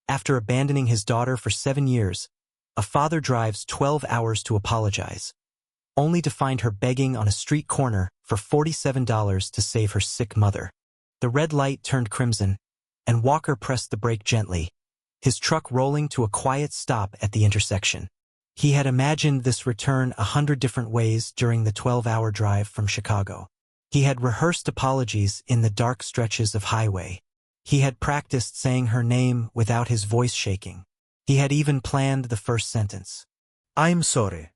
After abandoning his daughter for 7 years, a father drives 12 hours to apologize, only to find her begging on a street corner for $47 to save her sick mother. The red light turned crimson, and Walker pressed the brake gently, his truck rolling to a quiet stop at the intersection. He had imagined this return 100 different ways during the 12-hour drive from Chicago. He had rehearsed apologies in the dark stretches of highway. He had practiced saying her name without his voice shaking. He had even planned the first sentence. I'm sorry.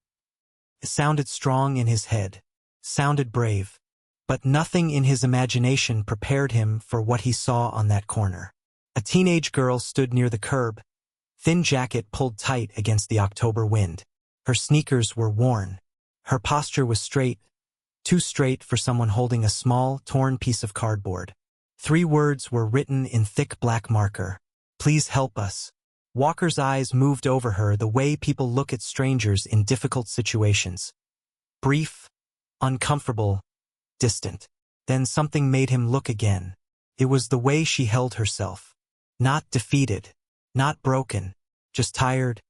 It sounded strong in his head, sounded brave, but nothing in his imagination prepared him for what he saw on that corner. A teenage girl stood near the curb, thin jacket pulled tight against the October wind. Her sneakers were worn. Her posture was straight, too straight for someone holding a small, torn piece of cardboard. 3 words were written in thick black marker. Please help us. Walker's eyes moved over her the way people look at strangers in difficult situations. Brief, uncomfortable, distant. Then something made him look again. It was the way she held herself. Not defeated, not broken, just tired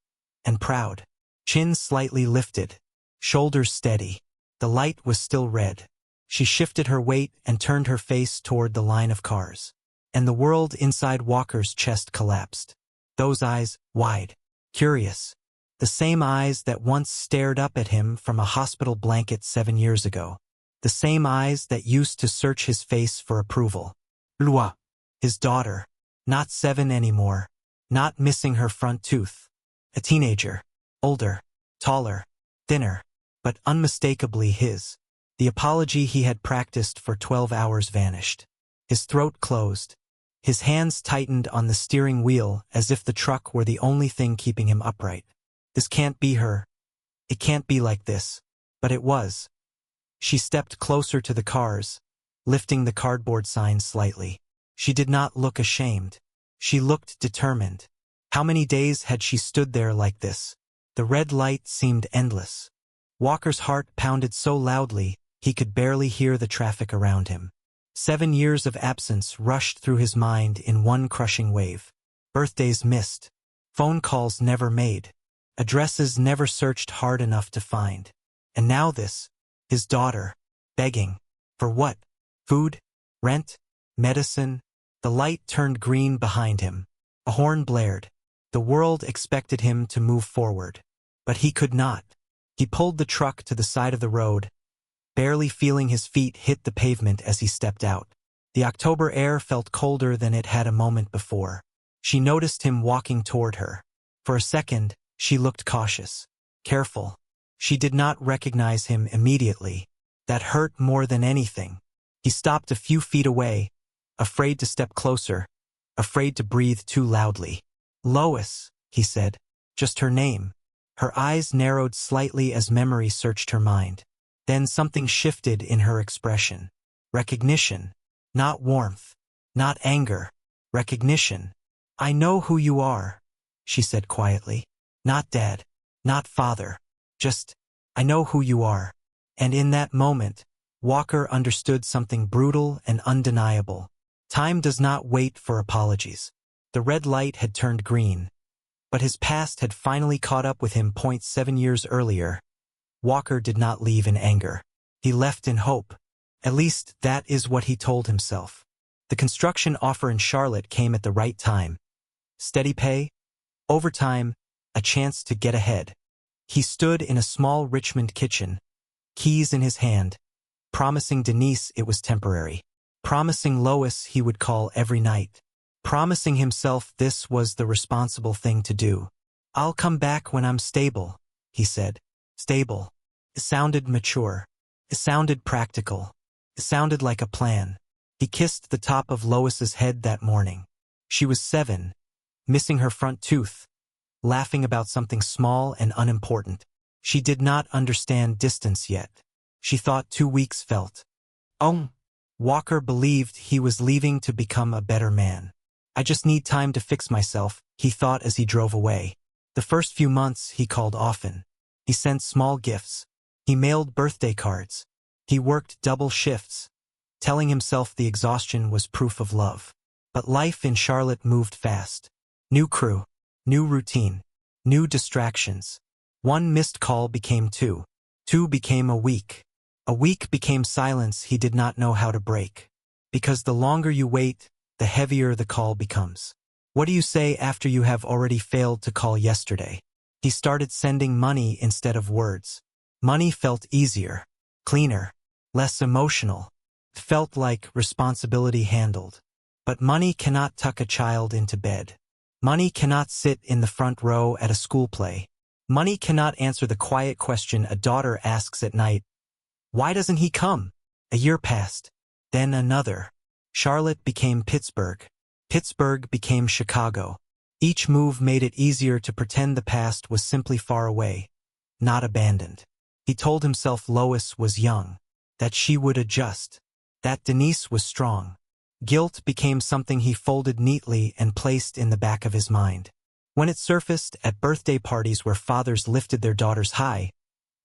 and proud. Chin slightly lifted, shoulders steady. The light was still red. She shifted her weight and turned her face toward the line of cars. And the world inside Walker's chest collapsed. Those eyes, wide, curious. The same eyes that once stared up at him from a hospital blanket 7 years ago. The same eyes that used to search his face for approval. Lua, his daughter, not 7 anymore, not missing her front tooth. A teenager, older, taller, thinner, but unmistakably his. The apology he had practiced for 12 hours vanished. His throat closed. His hands tightened on the steering wheel as if the truck were the only thing keeping him upright. This can't be her. It can't be like this. But it was. She stepped closer to the cars, lifting the cardboard sign slightly. She did not look ashamed. She looked determined. How many days had she stood there like this? The red light seemed endless. Walker's heart pounded so loudly he could barely hear the traffic around him. 7 years of absence rushed through his mind in one crushing wave. Birthdays missed. Phone calls never made. Addresses never searched hard enough to find. And now this, his daughter, begging. For what? Food? Rent? Medicine? The light turned green behind him. A horn blared. The world expected him to move forward. But he could not. He pulled the truck to the side of the road, barely feeling his feet hit the pavement as he stepped out. The October air felt colder than it had a moment before. She noticed him walking toward her. For a second, she looked cautious, careful. She did not recognize him immediately. That hurt more than anything. He stopped a few feet away, afraid to step closer, afraid to breathe too loudly. Lois, he said, just her name. Her eyes narrowed slightly as memory searched her mind. Then something shifted in her expression. Recognition. Not warmth. Not anger. Recognition. I know who you are, she said quietly. Not dad. Not father. Just, I know who you are. And in that moment, Walker understood something brutal and undeniable. Time does not wait for apologies. The red light had turned green, but his past had finally caught up with him. 7 years earlier. Walker did not leave in anger. He left in hope. At least that is what he told himself. The construction offer in Charlotte came at the right time. Steady pay, overtime, a chance to get ahead. He stood in a small Richmond kitchen, keys in his hand, promising Denise it was temporary, promising Lois he would call every night, promising himself this was the responsible thing to do. I'll come back when I'm stable, he said. Stable. It sounded mature. It sounded practical. It sounded like a plan. He kissed the top of Lois's head that morning. She was 7, missing her front tooth, laughing about something small and unimportant. She did not understand distance yet. She thought 2 weeks felt. Oh, Walker believed he was leaving to become a better man. I just need time to fix myself, he thought as he drove away. The first few months he called often. He sent small gifts. He mailed birthday cards. He worked double shifts, telling himself the exhaustion was proof of love. But life in Charlotte moved fast. New crew, new routine, new distractions. One missed call became two. Two became a week. A week became silence he did not know how to break. Because the longer you wait, the heavier the call becomes. What do you say after you have already failed to call yesterday? He started sending money instead of words. Money felt easier, cleaner, less emotional. It felt like responsibility handled. But money cannot tuck a child into bed. Money cannot sit in the front row at a school play. Money cannot answer the quiet question a daughter asks at night. Why doesn't he come? A year passed. Then another. Charlotte became Pittsburgh. Pittsburgh became Chicago. Each move made it easier to pretend the past was simply far away, not abandoned. He told himself Lois was young, that she would adjust, that Denise was strong. Guilt became something he folded neatly and placed in the back of his mind. When it surfaced at birthday parties where fathers lifted their daughters high,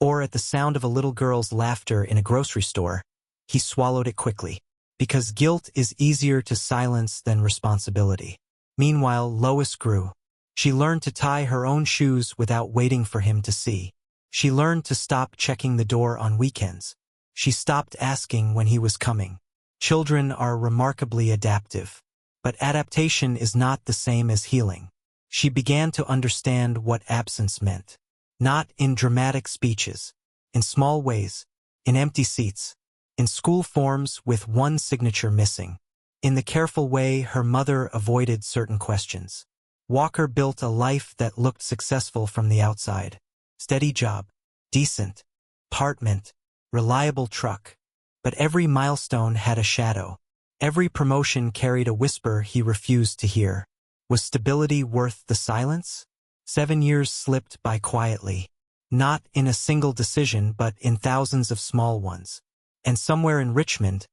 or at the sound of a little girl's laughter in a grocery store, he swallowed it quickly. Because guilt is easier to silence than responsibility. Meanwhile, Lois grew. She learned to tie her own shoes without waiting for him to see. She learned to stop checking the door on weekends. She stopped asking when he was coming. Children are remarkably adaptive. But adaptation is not the same as healing. She began to understand what absence meant. Not in dramatic speeches. In small ways. In empty seats. In school forms with one signature missing. In the careful way her mother avoided certain questions. Walker built a life that looked successful from the outside. Steady job. Decent. Apartment. Reliable truck. But every milestone had a shadow. Every promotion carried a whisper he refused to hear. Was stability worth the silence? 7 years slipped by quietly. Not in a single decision but in thousands of small ones. And somewhere in Richmond,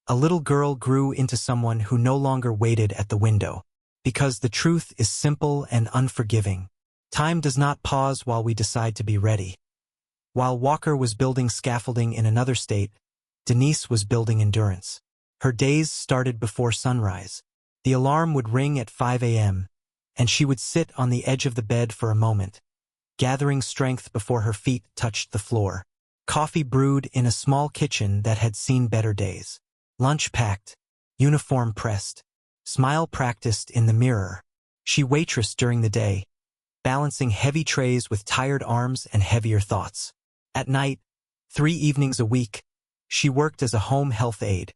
a little girl grew into someone who no longer waited at the window. Because the truth is simple and unforgiving. Time does not pause while we decide to be ready. While Walker was building scaffolding in another state, Denise was building endurance. Her days started before sunrise. The alarm would ring at 5 a.m., and she would sit on the edge of the bed for a moment, gathering strength before her feet touched the floor. Coffee brewed in a small kitchen that had seen better days. Lunch packed, uniform pressed, smile practiced in the mirror. She waitressed during the day, balancing heavy trays with tired arms and heavier thoughts. At night, 3 evenings a week, she worked as a home health aide,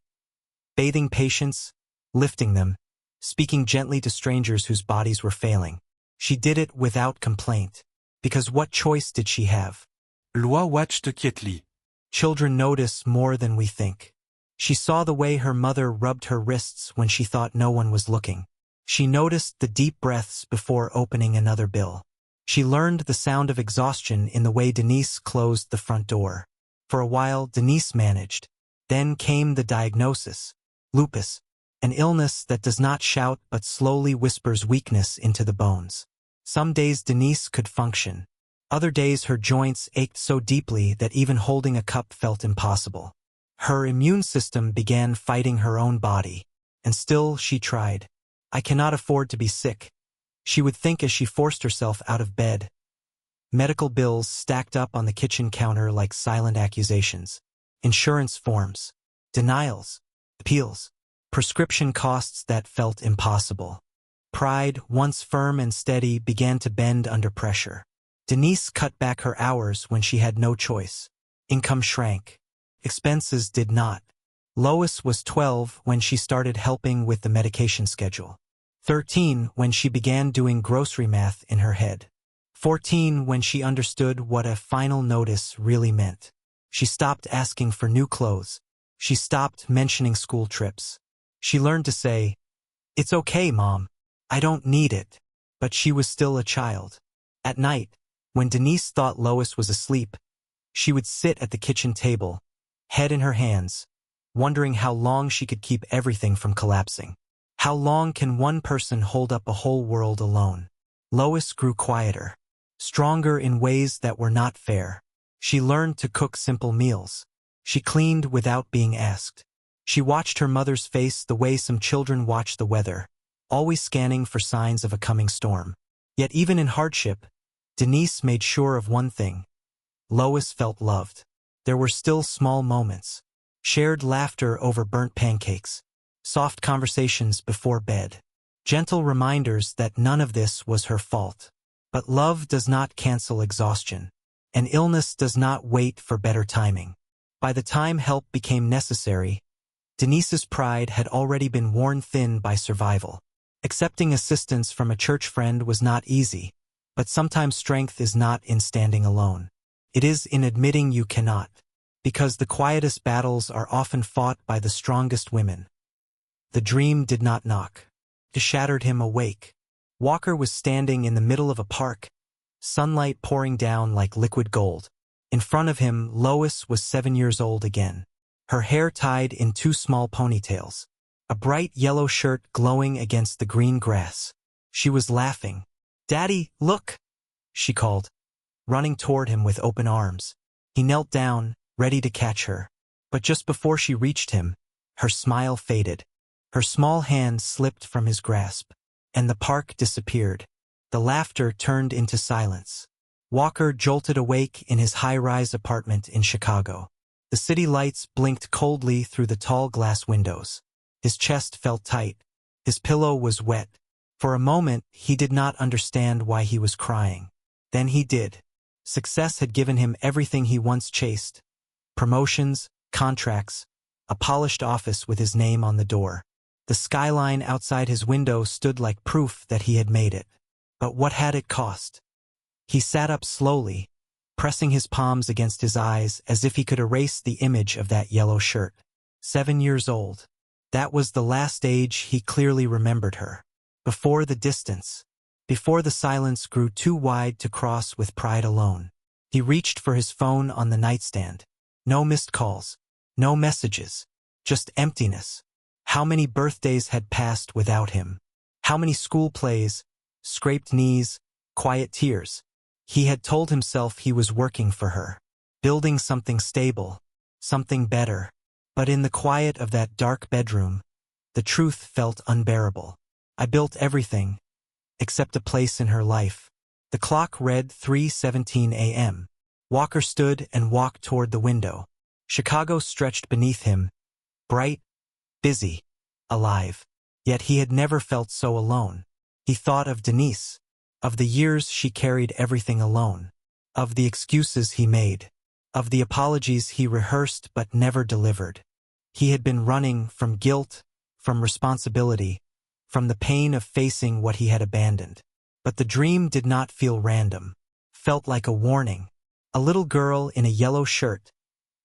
bathing patients, lifting them, speaking gently to strangers whose bodies were failing. She did it without complaint, because what choice did she have? Loi watched quietly. Children notice more than we think. She saw the way her mother rubbed her wrists when she thought no one was looking. She noticed the deep breaths before opening another bill. She learned the sound of exhaustion in the way Denise closed the front door. For a while, Denise managed. Then came the diagnosis. Lupus, an illness that does not shout but slowly whispers weakness into the bones. Some days Denise could function. Other days her joints ached so deeply that even holding a cup felt impossible. Her immune system began fighting her own body. And still she tried. I cannot afford to be sick, she would think as she forced herself out of bed. Medical bills stacked up on the kitchen counter like silent accusations. Insurance forms. Denials. Appeals. Prescription costs that felt impossible. Pride, once firm and steady, began to bend under pressure. Denise cut back her hours when she had no choice. Income shrank. Expenses did not. Lois was 12 when she started helping with the medication schedule. 13 when she began doing grocery math in her head. 14 when she understood what a final notice really meant. She stopped asking for new clothes. She stopped mentioning school trips. She learned to say, "It's okay, Mom. I don't need it." But she was still a child. At night, when Denise thought Lois was asleep, she would sit at the kitchen table, head in her hands, wondering how long she could keep everything from collapsing. How long can one person hold up a whole world alone? Lois grew quieter, stronger in ways that were not fair. She learned to cook simple meals. She cleaned without being asked. She watched her mother's face the way some children watch the weather, always scanning for signs of a coming storm. Yet even in hardship, Denise made sure of one thing. Lois felt loved. There were still small moments. Shared laughter over burnt pancakes. Soft conversations before bed. Gentle reminders that none of this was her fault. But love does not cancel exhaustion. And illness does not wait for better timing. By the time help became necessary, Denise's pride had already been worn thin by survival. Accepting assistance from a church friend was not easy, but sometimes strength is not in standing alone. It is in admitting you cannot, because the quietest battles are often fought by the strongest women. The dream did not knock. It shattered him awake. Walker was standing in the middle of a park, sunlight pouring down like liquid gold. In front of him, Lois was 7 years old again. Her hair tied in 2 small ponytails. A bright yellow shirt glowing against the green grass. She was laughing. "Daddy, look!" she called, running toward him with open arms. He knelt down, ready to catch her. But just before she reached him, her smile faded. Her small hand slipped from his grasp, and the park disappeared. The laughter turned into silence. Walker jolted awake in his high-rise apartment in Chicago. The city lights blinked coldly through the tall glass windows. His chest felt tight. His pillow was wet. For a moment, he did not understand why he was crying. Then he did. Success had given him everything he once chased. Promotions, contracts, a polished office with his name on the door. The skyline outside his window stood like proof that he had made it. But what had it cost? He sat up slowly, pressing his palms against his eyes as if he could erase the image of that yellow shirt. 7 years old. That was the last age he clearly remembered her. Before the distance. Before the silence grew too wide to cross with pride alone. He reached for his phone on the nightstand. No missed calls. No messages. Just emptiness. How many birthdays had passed without him? How many school plays, scraped knees, quiet tears? He had told himself he was working for her. Building something stable. Something better. But in the quiet of that dark bedroom, the truth felt unbearable. I built everything, except a place in her life. The clock read 3:17 a.m. Walker stood and walked toward the window. Chicago stretched beneath him, bright, busy, alive. Yet he had never felt so alone. He thought of Denise, of the years she carried everything alone, of the excuses he made, of the apologies he rehearsed but never delivered. He had been running from guilt, from responsibility, from the pain of facing what he had abandoned. But the dream did not feel random, felt like a warning. A little girl in a yellow shirt,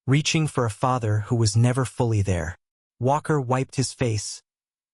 reaching for a father who was never fully there. Walker wiped his face,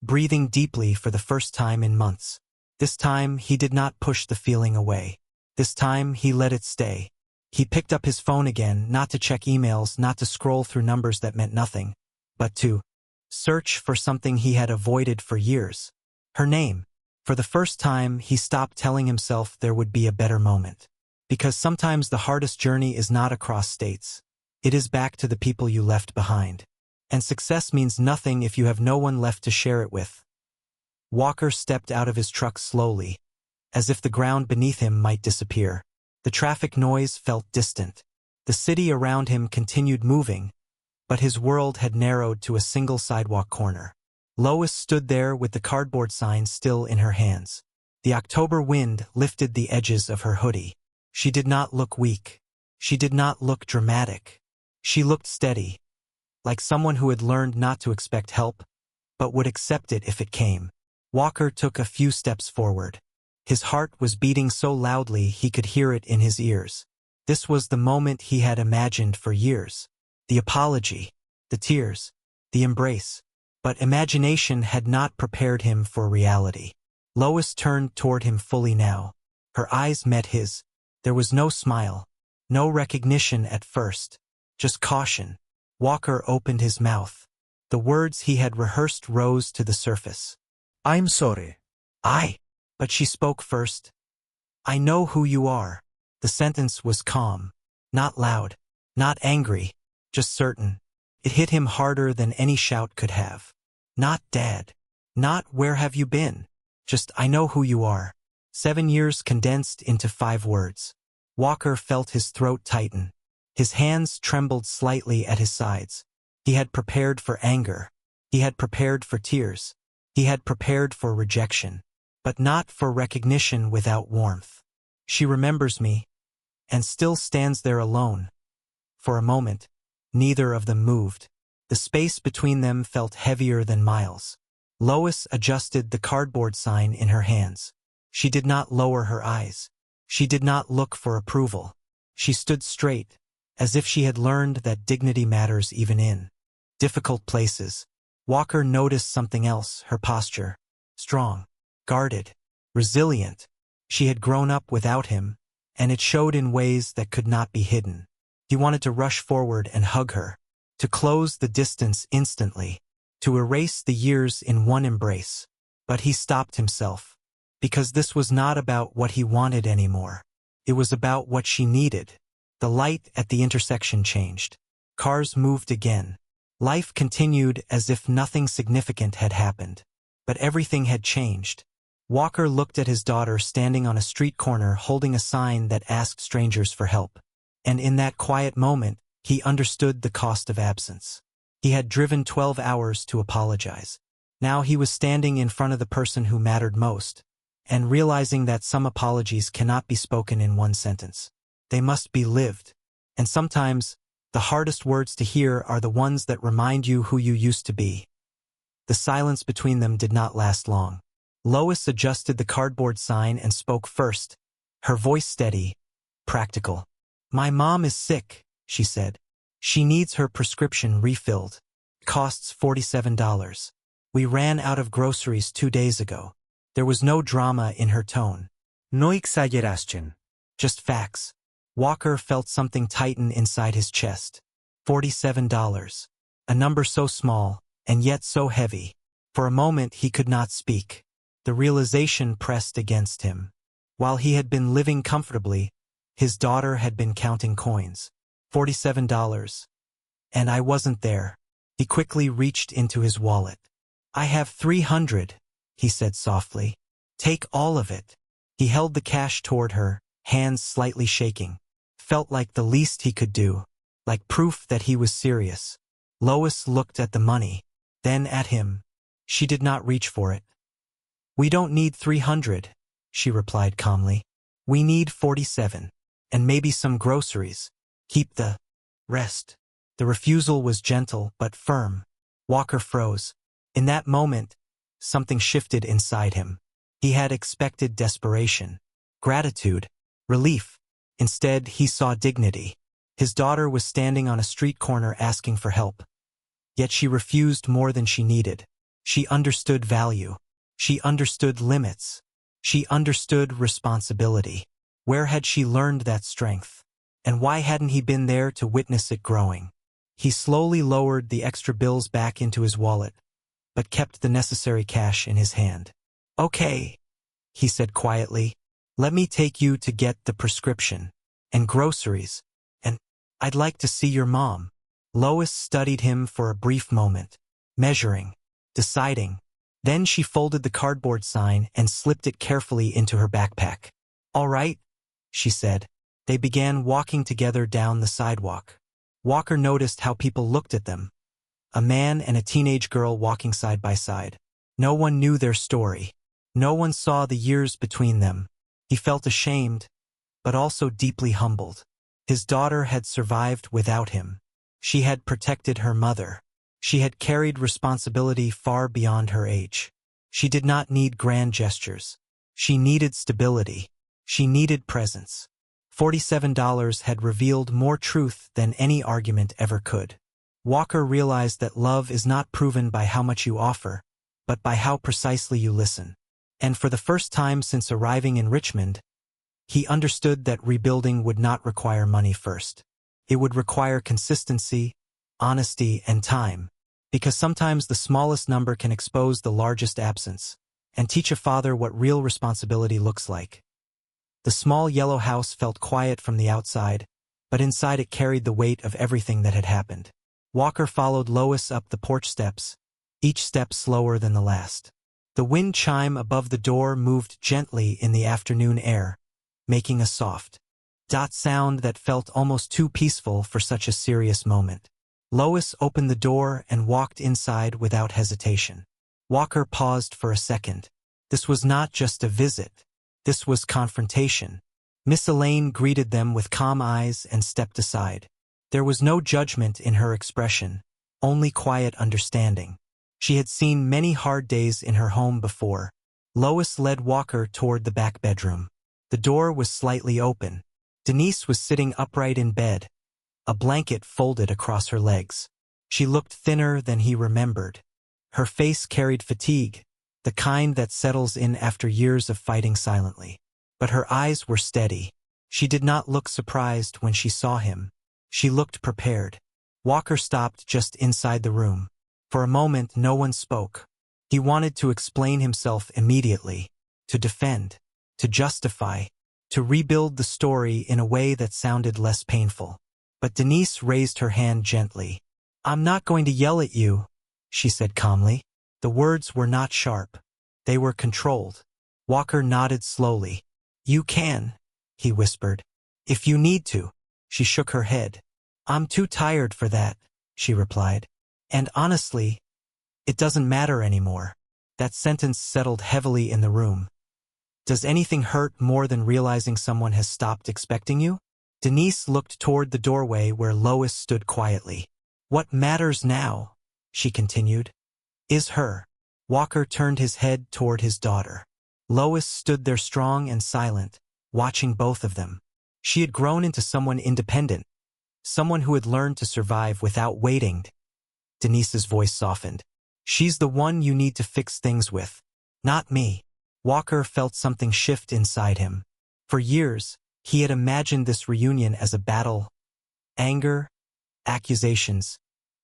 breathing deeply for the first time in months. This time he did not push the feeling away. This time he let it stay. He picked up his phone again, not to check emails, not to scroll through numbers that meant nothing, but to search for something he had avoided for years. Her name. For the first time, he stopped telling himself there would be a better moment. Because sometimes the hardest journey is not across states. It is back to the people you left behind. And success means nothing if you have no one left to share it with. Walker stepped out of his truck slowly, as if the ground beneath him might disappear. The traffic noise felt distant. The city around him continued moving, but his world had narrowed to a single sidewalk corner. Lois stood there with the cardboard sign still in her hands. The October wind lifted the edges of her hoodie. She did not look weak. She did not look dramatic. She looked steady, like someone who had learned not to expect help, but would accept it if it came. Walker took a few steps forward. His heart was beating so loudly he could hear it in his ears. This was the moment he had imagined for years. The apology, the tears, the embrace. But imagination had not prepared him for reality. Lois turned toward him fully now. Her eyes met his. There was no smile, no recognition at first, just caution. Walker opened his mouth. The words he had rehearsed rose to the surface. "I'm sorry." But she spoke first. "I know who you are." The sentence was calm, not loud, not angry, just certain. It hit him harder than any shout could have. Not Dad. Not where have you been. Just, I know who you are. 7 years condensed into 5 words. Walker felt his throat tighten. His hands trembled slightly at his sides. He had prepared for anger. He had prepared for tears. He had prepared for rejection. But not for recognition without warmth. She remembers me, and still stands there alone. For a moment, neither of them moved. The space between them felt heavier than miles. Lois adjusted the cardboard sign in her hands. She did not lower her eyes. She did not look for approval. She stood straight, as if she had learned that dignity matters even in difficult places. Walker noticed something else, her posture. Strong, guarded, resilient. She had grown up without him, and it showed in ways that could not be hidden. He wanted to rush forward and hug her, to close the distance instantly, to erase the years in one embrace. But he stopped himself, because this was not about what he wanted anymore. It was about what she needed. The light at the intersection changed. Cars moved again. Life continued as if nothing significant had happened. But everything had changed. Walker looked at his daughter standing on a street corner holding a sign that asked strangers for help. And in that quiet moment, he understood the cost of absence. He had driven 12 hours to apologize. Now he was standing in front of the person who mattered most, and realizing that some apologies cannot be spoken in one sentence. They must be lived. And sometimes, the hardest words to hear are the ones that remind you who you used to be. The silence between them did not last long. Lois adjusted the cardboard sign and spoke first, her voice steady, practical. "My mom is sick," she said. "She needs her prescription refilled. Costs $47. We ran out of groceries 2 days ago." There was no drama in her tone. No exageración. Just facts. Walker felt something tighten inside his chest. $47. A number so small, and yet so heavy. For a moment he could not speak. The realization pressed against him. While he had been living comfortably, his daughter had been counting coins. $47. And I wasn't there. He quickly reached into his wallet. "I have 300, he said softly. "Take all of it." He held the cash toward her, hands slightly shaking. Felt like the least he could do, like proof that he was serious. Lois looked at the money, then at him. She did not reach for it. "We don't need 300, she replied calmly. "We need 47, and maybe some groceries. Keep the rest." The refusal was gentle but firm. Walker froze. In that moment, something shifted inside him. He had expected desperation, gratitude, relief. Instead, he saw dignity. His daughter was standing on a street corner asking for help. Yet she refused more than she needed. She understood value. She understood limits. She understood responsibility. Where had she learned that strength? And why hadn't he been there to witness it growing? He slowly lowered the extra bills back into his wallet, but kept the necessary cash in his hand. "Okay," he said quietly. "Let me take you to get the prescription, and groceries, and I'd like to see your mom." Lois studied him for a brief moment, measuring, deciding. Then she folded the cardboard sign and slipped it carefully into her backpack. "All right," she said. They began walking together down the sidewalk. Walker noticed how people looked at them. A man and a teenage girl walking side by side. No one knew their story. No one saw the years between them. He felt ashamed, but also deeply humbled. His daughter had survived without him. She had protected her mother. She had carried responsibility far beyond her age. She did not need grand gestures. She needed stability. She needed presence. $47 had revealed more truth than any argument ever could. Walker realized that love is not proven by how much you offer, but by how precisely you listen. And for the first time since arriving in Richmond, he understood that rebuilding would not require money first. It would require consistency, honesty, and time, because sometimes the smallest number can expose the largest absence, and teach a father what real responsibility looks like. The small yellow house felt quiet from the outside, but inside it carried the weight of everything that had happened. Walker followed Lois up the porch steps, each step slower than the last. The wind chime above the door moved gently in the afternoon air, making a soft dot sound that felt almost too peaceful for such a serious moment. Lois opened the door and walked inside without hesitation. Walker paused for a second. This was not just a visit. This was confrontation. Miss Elaine greeted them with calm eyes and stepped aside. There was no judgment in her expression, only quiet understanding. She had seen many hard days in her home before. Lois led Walker toward the back bedroom. The door was slightly open. Denise was sitting upright in bed, a blanket folded across her legs. She looked thinner than he remembered. Her face carried fatigue, the kind that settles in after years of fighting silently. But her eyes were steady. She did not look surprised when she saw him. She looked prepared. Walker stopped just inside the room. For a moment, no one spoke. He wanted to explain himself immediately, to defend, to justify, to rebuild the story in a way that sounded less painful. But Denise raised her hand gently. "I'm not going to yell at you," she said calmly. The words were not sharp. They were controlled. Walker nodded slowly. "You can," he whispered. "If you need to." She shook her head. "I'm too tired for that," she replied. "And honestly, it doesn't matter anymore." That sentence settled heavily in the room. Does anything hurt more than realizing someone has stopped expecting you? Denise looked toward the doorway where Lois stood quietly. "What matters now," she continued, "is her." Walker turned his head toward his daughter. Lois stood there strong and silent, watching both of them. She had grown into someone independent, someone who had learned to survive without waiting. Denise's voice softened. "She's the one you need to fix things with, not me." Walker felt something shift inside him. For years, he had imagined this reunion as a battle. Anger, accusations,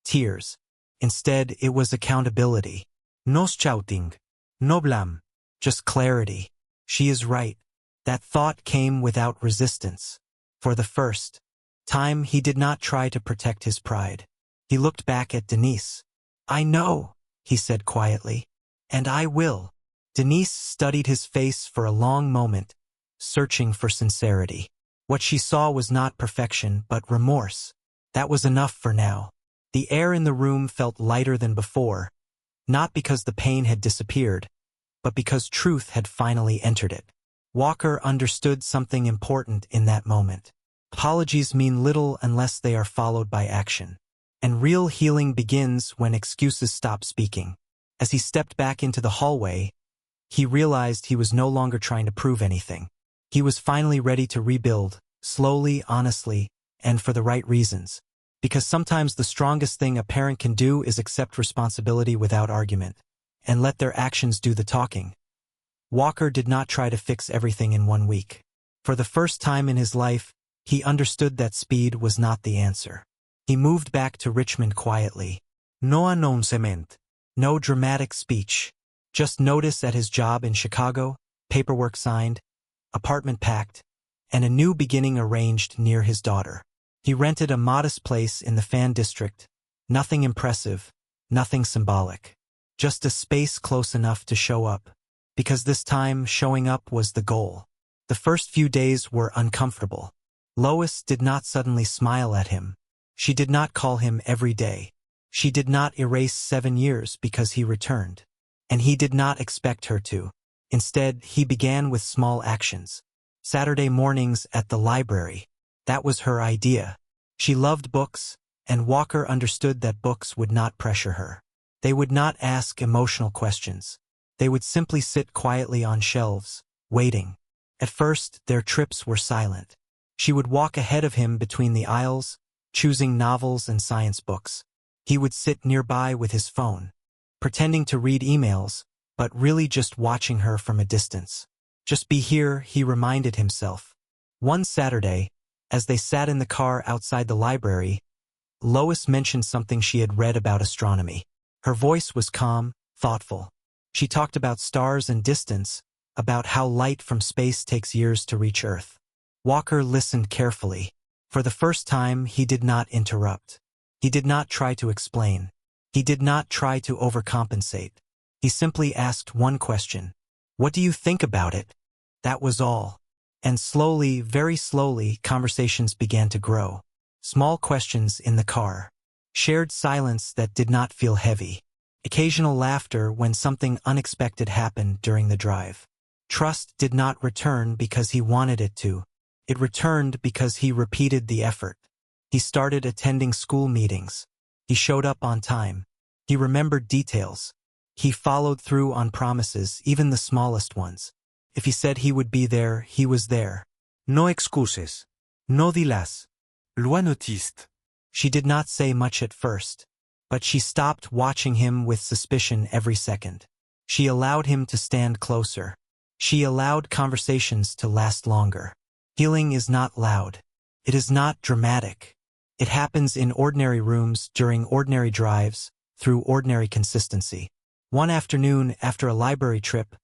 tears. Instead, it was accountability. No shouting, no blame, just clarity. She is right. That thought came without resistance. For the first time, he did not try to protect his pride. He looked back at Denise. "I know," he said quietly, "and I will." Denise studied his face for a long moment, searching for sincerity. What she saw was not perfection, but remorse. That was enough for now. The air in the room felt lighter than before, not because the pain had disappeared, but because truth had finally entered it. Walker understood something important in that moment. Apologies mean little unless they are followed by action. And real healing begins when excuses stop speaking. As he stepped back into the hallway, he realized he was no longer trying to prove anything. He was finally ready to rebuild, slowly, honestly, and for the right reasons. Because sometimes the strongest thing a parent can do is accept responsibility without argument, and let their actions do the talking. Walker did not try to fix everything in 1 week. For the first time in his life, he understood that speed was not the answer. He moved back to Richmond quietly. No announcement, no dramatic speech. Just notice at his job in Chicago, paperwork signed, apartment packed, and a new beginning arranged near his daughter. He rented a modest place in the Fan District. Nothing impressive, nothing symbolic. Just a space close enough to show up. Because this time, showing up was the goal. The first few days were uncomfortable. Lois did not suddenly smile at him. She did not call him every day. She did not erase 7 years because he returned. And he did not expect her to. Instead, he began with small actions. Saturday mornings at the library. That was her idea. She loved books, and Walker understood that books would not pressure her. They would not ask emotional questions. They would simply sit quietly on shelves, waiting. At first, their trips were silent. She would walk ahead of him between the aisles, choosing novels and science books. He would sit nearby with his phone, pretending to read emails, but really just watching her from a distance. Just be here, he reminded himself. One Saturday, as they sat in the car outside the library, Lois mentioned something she had read about astronomy. Her voice was calm, thoughtful. She talked about stars and distance, about how light from space takes years to reach Earth. Walker listened carefully. For the first time, he did not interrupt. He did not try to explain. He did not try to overcompensate. He simply asked one question. What do you think about it? That was all. And slowly, very slowly, conversations began to grow. Small questions in the car. Shared silence that did not feel heavy. Occasional laughter when something unexpected happened during the drive. Trust did not return because he wanted it to. It returned because he repeated the effort. He started attending school meetings. He showed up on time. He remembered details. He followed through on promises, even the smallest ones. If he said he would be there, he was there. No excuses. No dilas. Lo notiste. She did not say much at first, but she stopped watching him with suspicion every second. She allowed him to stand closer. She allowed conversations to last longer. Healing is not loud. It is not dramatic. It happens in ordinary rooms, during ordinary drives, through ordinary consistency. One afternoon, after a library trip,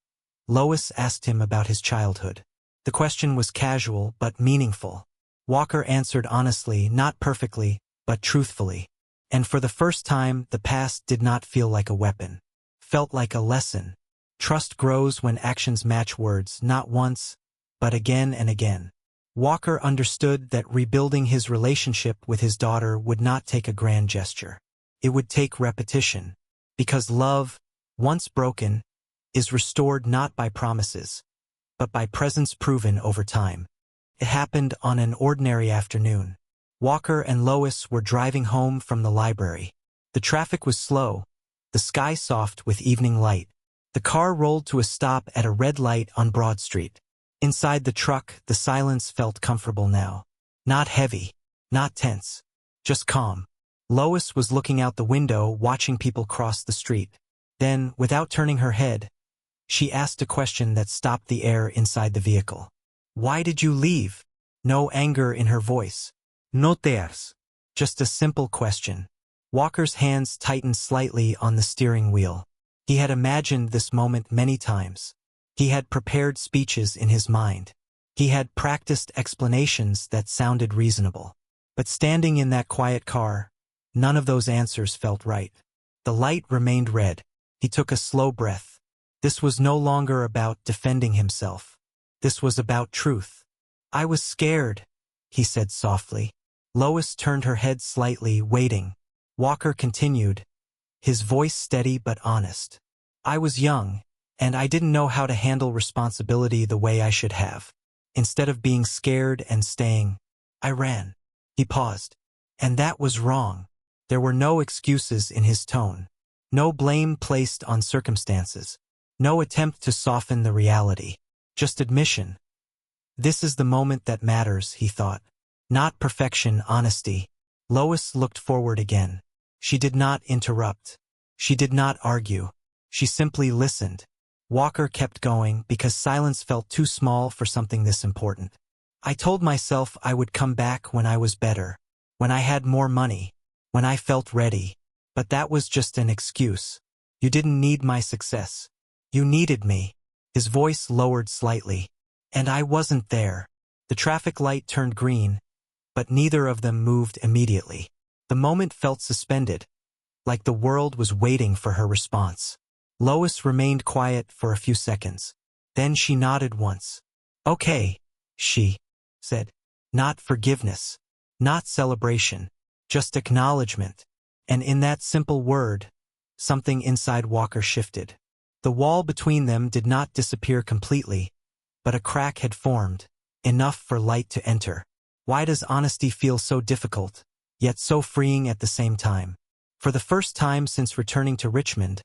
Lois asked him about his childhood. The question was casual but meaningful. Walker answered honestly, not perfectly, but truthfully. And for the first time, the past did not feel like a weapon. Felt like a lesson. Trust grows when actions match words, not once, but again and again. Walker understood that rebuilding his relationship with his daughter would not take a grand gesture. It would take repetition. Because love, once broken, is restored not by promises, but by presence proven over time. It happened on an ordinary afternoon. Walker and Lois were driving home from the library. The traffic was slow, the sky soft with evening light. The car rolled to a stop at a red light on Broad Street. Inside the truck, the silence felt comfortable now. Not heavy, not tense, just calm. Lois was looking out the window, watching people cross the street. Then, without turning her head, she asked a question that stopped the air inside the vehicle. Why did you leave? No anger in her voice. No tears. Just a simple question. Walker's hands tightened slightly on the steering wheel. He had imagined this moment many times. He had prepared speeches in his mind. He had practiced explanations that sounded reasonable. But standing in that quiet car, none of those answers felt right. The light remained red. He took a slow breath. This was no longer about defending himself. This was about truth. I was scared, he said softly. Lois turned her head slightly, waiting. Walker continued, his voice steady but honest. I was young, and I didn't know how to handle responsibility the way I should have. Instead of being scared and staying, I ran. He paused. And that was wrong. There were no excuses in his tone. No blame placed on circumstances. No attempt to soften the reality. Just admission. This is the moment that matters, he thought. Not perfection, honesty. Lois looked forward again. She did not interrupt. She did not argue. She simply listened. Walker kept going because silence felt too small for something this important. I told myself I would come back when I was better, when I had more money, when I felt ready. But that was just an excuse. You didn't need my success. You needed me. His voice lowered slightly. And I wasn't there. The traffic light turned green, but neither of them moved immediately. The moment felt suspended, like the world was waiting for her response. Lois remained quiet for a few seconds. Then she nodded once. Okay, she said. Not forgiveness, not celebration, just acknowledgement. And in that simple word, something inside Walker shifted. The wall between them did not disappear completely, but a crack had formed, enough for light to enter. Why does honesty feel so difficult, yet so freeing at the same time? For the first time since returning to Richmond,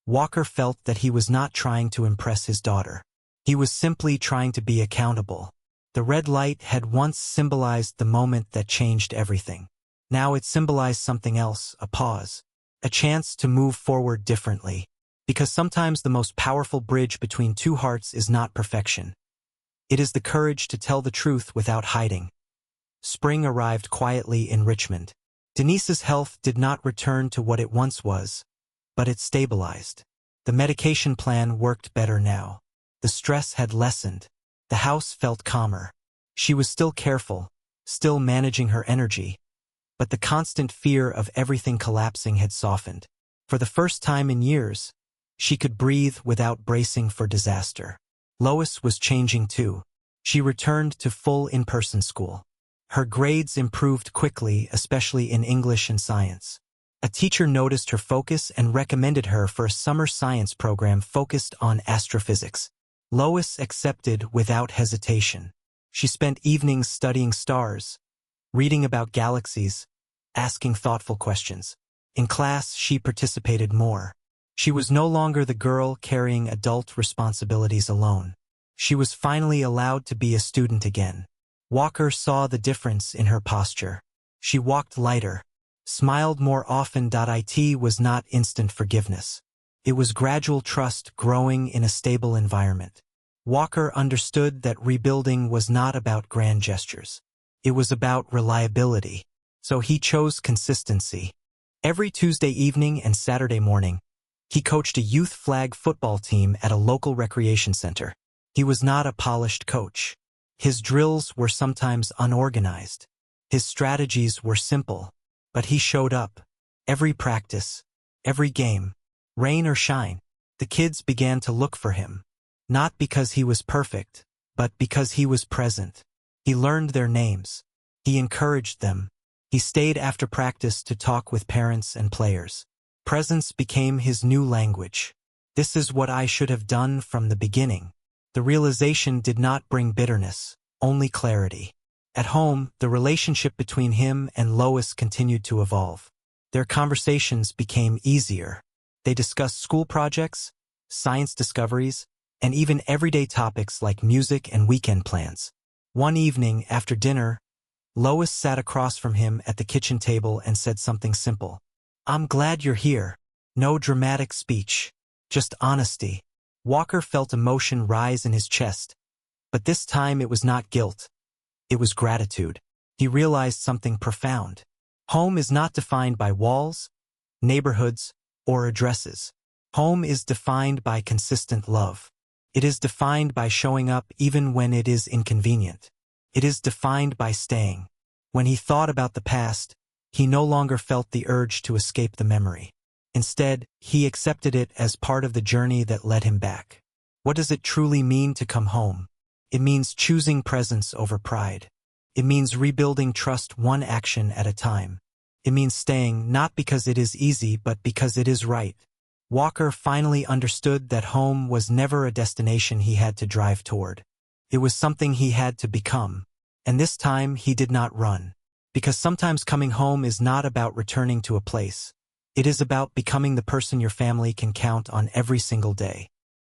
Walker felt that he was not trying to impress his daughter. He was simply trying to be accountable. The red light had once symbolized the moment that changed everything. Now it symbolized something else, a pause, a chance to move forward differently. Because sometimes the most powerful bridge between two hearts is not perfection. It is the courage to tell the truth without hiding. Spring arrived quietly in Richmond. Denise's health did not return to what it once was, but it stabilized. The medication plan worked better now. The stress had lessened. The house felt calmer. She was still careful, still managing her energy, but the constant fear of everything collapsing had softened. For the first time in years, She could breathe without bracing for disaster. Lois was changing too. She returned to full in-person school. Her grades improved quickly, especially in English and science. A teacher noticed her focus and recommended her for a summer science program focused on astrophysics. Lois accepted without hesitation. She spent evenings studying stars, reading about galaxies, asking thoughtful questions. In class, she participated more. She was no longer the girl carrying adult responsibilities alone. She was finally allowed to be a student again. Walker saw the difference in her posture. She walked lighter, smiled more often. It was not instant forgiveness. It was gradual trust growing in a stable environment. Walker understood that rebuilding was not about grand gestures. It was about reliability. So he chose consistency. Every Tuesday evening and Saturday morning, he coached a youth flag football team at a local recreation center. He was not a polished coach. His drills were sometimes unorganized. His strategies were simple, but he showed up. Every practice, every game, rain or shine, the kids began to look for him. Not because he was perfect, but because he was present. He learned their names. He encouraged them. He stayed after practice to talk with parents and players. Presence became his new language. This is what I should have done from the beginning. The realization did not bring bitterness, only clarity. At home, the relationship between him and Lois continued to evolve. Their conversations became easier. They discussed school projects, science discoveries, and even everyday topics like music and weekend plans. One evening, after dinner, Lois sat across from him at the kitchen table and said something simple. "I'm glad you're here." No dramatic speech, just honesty. Walker felt emotion rise in his chest, but this time it was not guilt. It was gratitude. He realized something profound. Home is not defined by walls, neighborhoods, or addresses. Home is defined by consistent love. It is defined by showing up even when it is inconvenient. It is defined by staying. When he thought about the past, he no longer felt the urge to escape the memory. Instead, he accepted it as part of the journey that led him back. What does it truly mean to come home? It means choosing presence over pride. It means rebuilding trust one action at a time. It means staying not because it is easy but because it is right. Walker finally understood that home was never a destination he had to drive toward. It was something he had to become. And this time he did not run. Because sometimes coming home is not about returning to a place. It is about becoming the person your family can count on every single day.